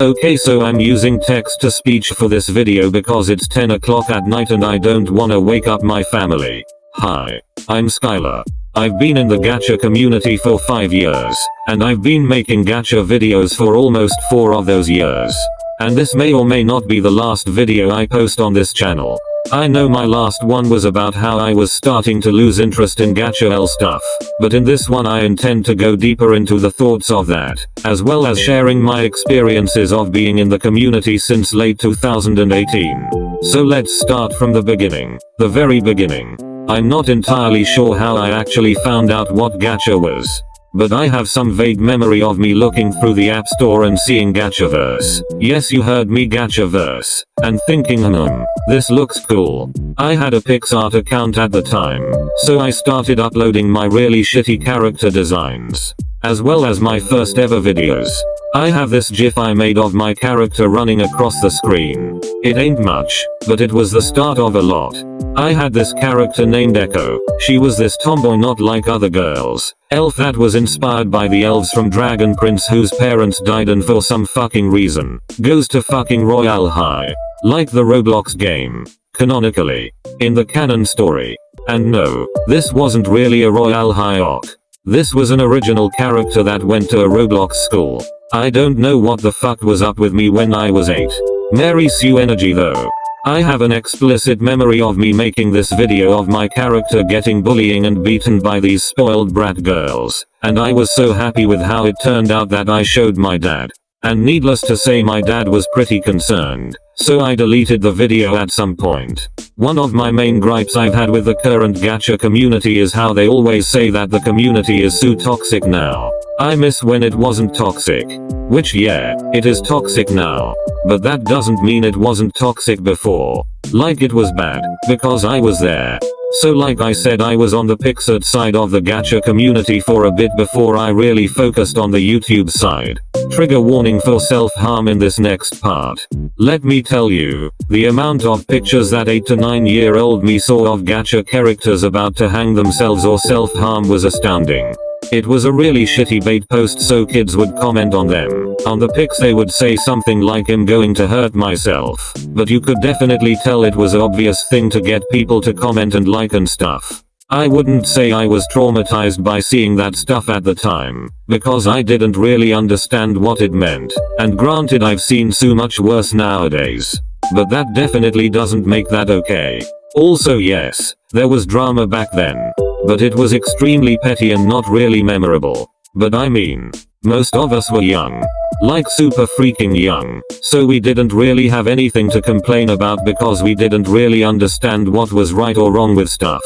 Okay, so I'm using text to speech for this video because it's 10 o'clock at night and I don't wanna wake up my family. Hi, I'm Skylar. I've been in the gacha community for 5 years, and I've been making gacha videos for almost 4 of those years. And this may or may not be the last video I post on this channel. I know my last one was about how I was starting to lose interest in gacha L stuff, but in this one I intend to go deeper into the thoughts of that, as well as sharing my experiences of being in the community since late 2018. So let's start from the beginning. The very beginning. I'm not entirely sure how I actually found out what gacha was, but I have some vague memory of me looking through the app store and seeing Gachaverse. Yes, you heard me, Gachaverse, and thinking this looks cool. I had a PixArt account at the time, so I started uploading my really shitty character designs, as well as my first ever videos. I have this GIF I made of my character running across the screen. It ain't much, but it was the start of a lot. I had this character named Echo. She was this tomboy not like other girls. Elf that was inspired by the elves from Dragon Prince whose parents died and for some fucking reason, goes to fucking Royale High. Like the Roblox game. Canonically. In the canon story. And no, this wasn't really a Royale High arc. This was an original character that went to a Roblox school. I don't know what the fuck was up with me when I was 8. Mary Sue energy though. I have an explicit memory of me making this video of my character getting bullying and beaten by these spoiled brat girls, and I was so happy with how it turned out that I showed my dad. And needless to say my dad was pretty concerned, so I deleted the video at some point. One of my main gripes I've had with the current gacha community is how they always say that the community is so toxic now. I miss when it wasn't toxic. Which yeah, it is toxic now. But that doesn't mean it wasn't toxic before. Like it was bad, because I was there. So like I said, I was on the PixArt side of the gacha community for a bit before I really focused on the YouTube side. Trigger warning for self-harm in this next part. Let me tell you, the amount of pictures that 8 to 9 year old me saw of gacha characters about to hang themselves or self-harm was astounding. It was a really shitty bait post so kids would comment on them. On the pics they would say something like "I'm going to hurt myself," but you could definitely tell it was an obvious thing to get people to comment and like and stuff. I wouldn't say I was traumatized by seeing that stuff at the time, because I didn't really understand what it meant, and granted I've seen so much worse nowadays. But that definitely doesn't make that okay. Also yes, there was drama back then. But it was extremely petty and not really memorable. But I mean, most of us were young. Like super freaking young. So we didn't really have anything to complain about because we didn't really understand what was right or wrong with stuff.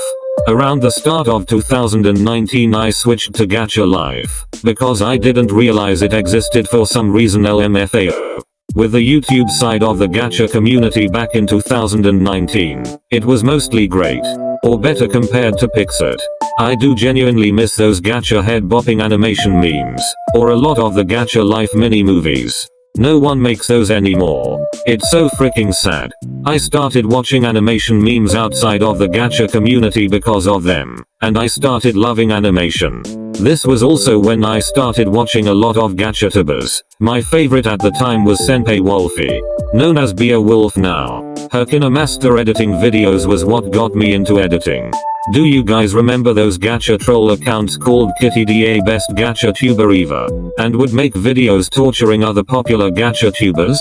Around the start of 2019 I switched to Gacha Life, because I didn't realize it existed for some reason. LMFAO. With the YouTube side of the gacha community back in 2019, it was mostly great. Or better compared to PixArt. I do genuinely miss those gacha head bopping animation memes, or a lot of the Gacha Life mini movies. No one makes those anymore. It's so freaking sad. I started watching animation memes outside of the gacha community because of them, and I started loving animation. This was also when I started watching a lot of gachatubers. My favorite at the time was Senpai Wolfie, known as Beowulf now. Her Kinemaster editing videos was what got me into editing. Do you guys remember those gacha troll accounts called Kitty Da Best Gacha Tuber Eva, and would make videos torturing other popular gacha tubers?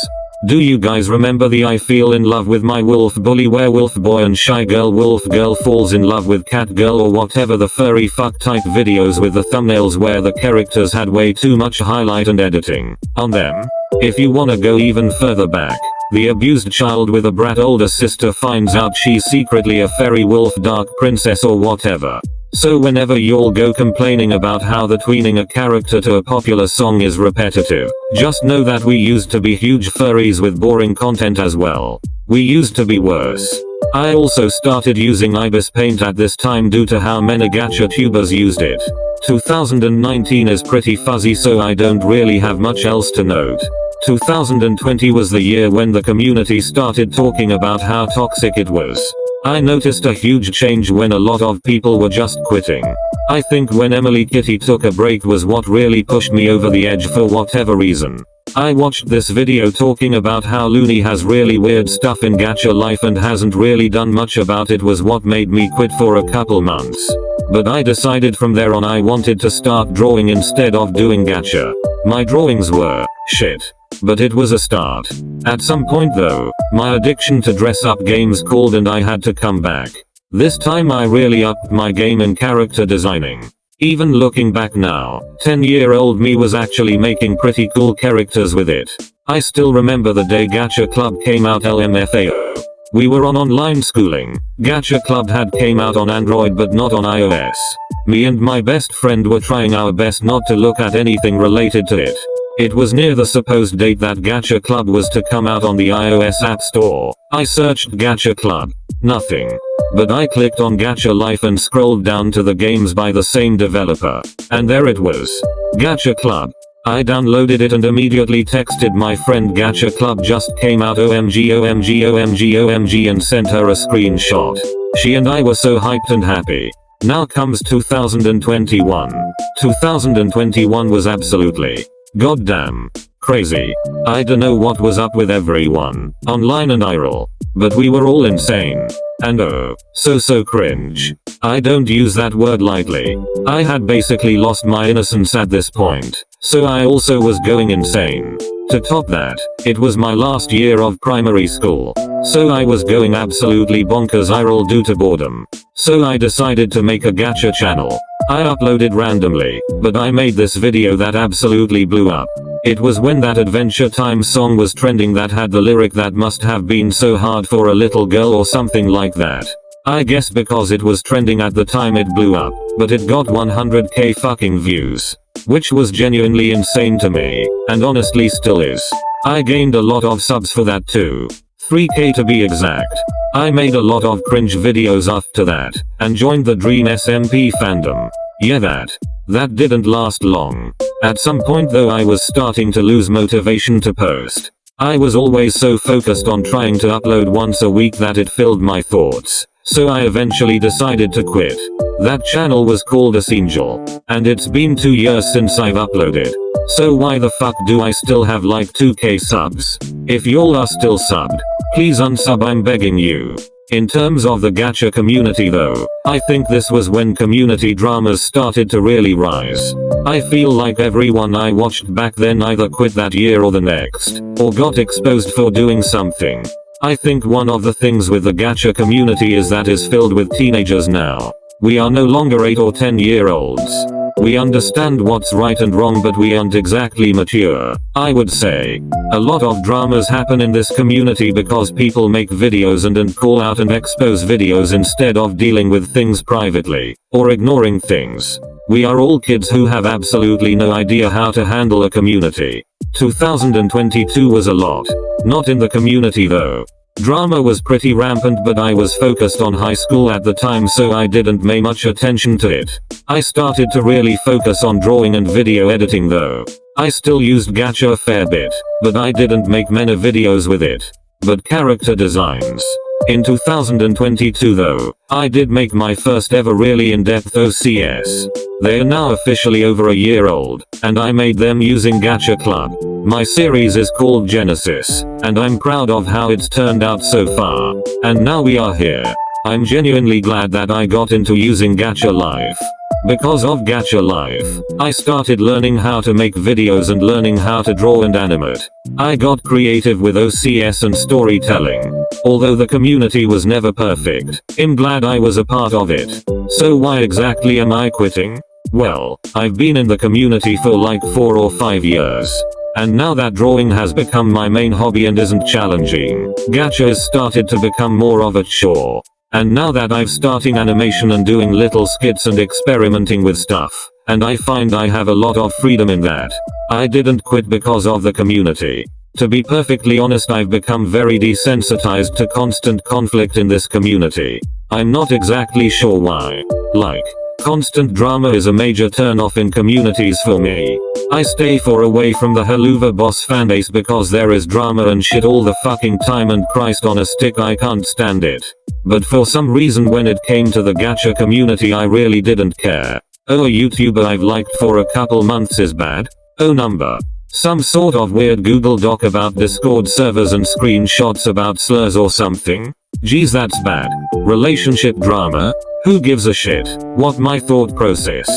Do you guys remember the I feel in love with my wolf bully werewolf boy and shy girl wolf girl falls in love with cat girl or whatever the furry fuck type videos with the thumbnails where the characters had way too much highlight and editing on them? If you wanna go even further back, the abused child with a brat older sister finds out she's secretly a fairy wolf dark princess or whatever. So whenever y'all go complaining about how the tweening a character to a popular song is repetitive, just know that we used to be huge furries with boring content as well. We used to be worse. I also started using Ibis Paint at this time due to how many gacha tubers used it. 2019 is pretty fuzzy so I don't really have much else to note. 2020 was the year when the community started talking about how toxic it was. I noticed a huge change when a lot of people were just quitting. I think when Emily Kitty took a break was what really pushed me over the edge for whatever reason. I watched this video talking about how Looney has really weird stuff in gacha life and hasn't really done much about it was what made me quit for a couple months. But I decided from there on I wanted to start drawing instead of doing gacha. My drawings were shit. But it was a start. At some point though, my addiction to dress up games called and I had to come back. This time I really upped my game in character designing. Even looking back now, 10-year-old me was actually making pretty cool characters with it. I still remember the day Gacha Club came out LMFAO. We were on online schooling. Gacha Club had came out on Android but not on iOS. Me and my best friend were trying our best not to look at anything related to it. It was near the supposed date that Gacha Club was to come out on the iOS App Store. I searched Gacha Club. Nothing. But I clicked on Gacha Life and scrolled down to the games by the same developer. And there it was. Gacha Club. I downloaded it and immediately texted my friend Gacha Club just came out OMG OMG OMG OMG and sent her a screenshot. She and I were so hyped and happy. Now comes 2021. 2021 was absolutely goddamn crazy. I dunno what was up with everyone, online and IRL, but we were all insane. And oh, so cringe. I don't use that word lightly. I had basically lost my innocence at this point, so I also was going insane. To top that, it was my last year of primary school, so I was going absolutely bonkers IRL due to boredom. So I decided to make a gacha channel. I uploaded randomly, but I made this video that absolutely blew up. It was when that Adventure Time song was trending that had the lyric that must have been so hard for a little girl or something like that. I guess because it was trending at the time it blew up, but it got 100k fucking views. Which was genuinely insane to me, and honestly still is. I gained a lot of subs for that too. 3k to be exact. I made a lot of cringe videos after that, and joined the Dream SMP fandom. Yeah that didn't last long. At some point though I was starting to lose motivation to post. I was always so focused on trying to upload once a week that it filled my thoughts. So I eventually decided to quit. That channel was called Asangel, and it's been 2 years since I've uploaded. So why the fuck do I still have like 2k subs? If y'all are still subbed, please unsub, I'm begging you. In terms of the gacha community though, I think this was when community dramas started to really rise. I feel like everyone I watched back then either quit that year or the next, or got exposed for doing something. I think one of the things with the gacha community is that is filled with teenagers now. We are no longer 8 or 10-year-olds. We understand what's right and wrong but we aren't exactly mature, I would say. A lot of dramas happen in this community because people make videos and call out and expose videos instead of dealing with things privately, or ignoring things. We are all kids who have absolutely no idea how to handle a community. 2022 was a lot. Not in the community though. Drama was pretty rampant but I was focused on high school at the time so I didn't pay much attention to it. I started to really focus on drawing and video editing though. I still used Gacha a fair bit, but I didn't make many videos with it. But character designs. In 2022 though, I did make my first ever really in-depth OCS. They are now officially over a year old, and I made them using Gacha Club. My series is called Genesis, and I'm proud of how it's turned out so far. And now we are here. I'm genuinely glad that I got into using Gacha Life. Because of Gacha Life, I started learning how to make videos and learning how to draw and animate. I got creative with OCS and storytelling. Although the community was never perfect, I'm glad I was a part of it. So why exactly am I quitting? Well, I've been in the community for like 4 or 5 years. And now that drawing has become my main hobby and isn't challenging, Gacha has started to become more of a chore. And now that I've starting animation and doing little skits and experimenting with stuff, and I find I have a lot of freedom in that. I didn't quit because of the community. To be perfectly honest, I've become very desensitized to constant conflict in this community. I'm not exactly sure why. Like, constant drama is a major turn-off in communities for me. I stay far away from the Helluva Boss fanbase because there is drama and shit all the fucking time and Christ on a stick I can't stand it. But for some reason when it came to the gacha community I really didn't care. Oh, a YouTuber I've liked for a couple months is bad? Oh, number. Some sort of weird Google Doc about Discord servers and screenshots about slurs or something? Geez, that's bad. Relationship drama? Who gives a shit? What my thought process?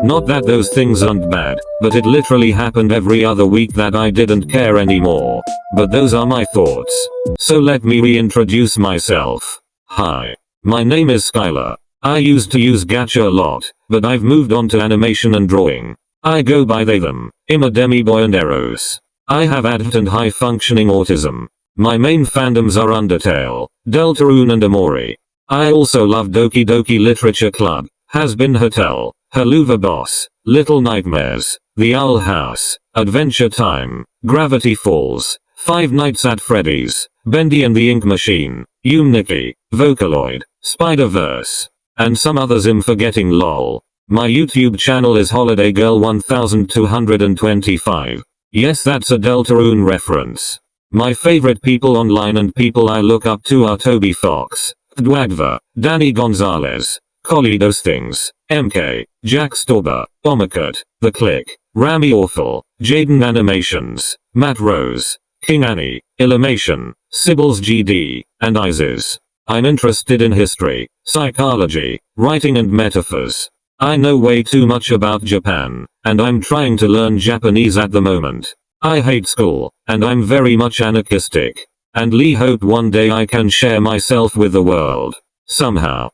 Not that those things aren't bad, but it literally happened every other week that I didn't care anymore. But those are my thoughts. So let me reintroduce myself. Hi. My name is Skylar. I used to use Gacha a lot, but I've moved on to animation and drawing. I go by they them, Ima Demiboy and Eros. I have adult and high functioning autism. My main fandoms are Undertale, Deltarune and Amori. I also love Doki Doki Literature Club, Has-Been Hotel, Haluva Boss, Little Nightmares, The Owl House, Adventure Time, Gravity Falls, Five Nights at Freddy's, Bendy and the Ink Machine, Nikki, Vocaloid, Spider-Verse, and some others I'm forgetting lol. My YouTube channel is Holiday Girl 1225. Yes, that's a Deltarune reference. My favorite people online and people I look up to are Toby Fox, Dwagva, Danny Gonzalez, Collidos Things, MK, Jack Stauber, Omakut, The Click, Rami Awful, Jaden Animations, Matt Rose, King Annie, Illimation, Sibbles GD, and Isis. I'm interested in history, psychology, writing and metaphors. I know way too much about Japan, and I'm trying to learn Japanese at the moment. I hate school, and I'm very much anarchistic. And Lee hope one day I can share myself with the world. Somehow.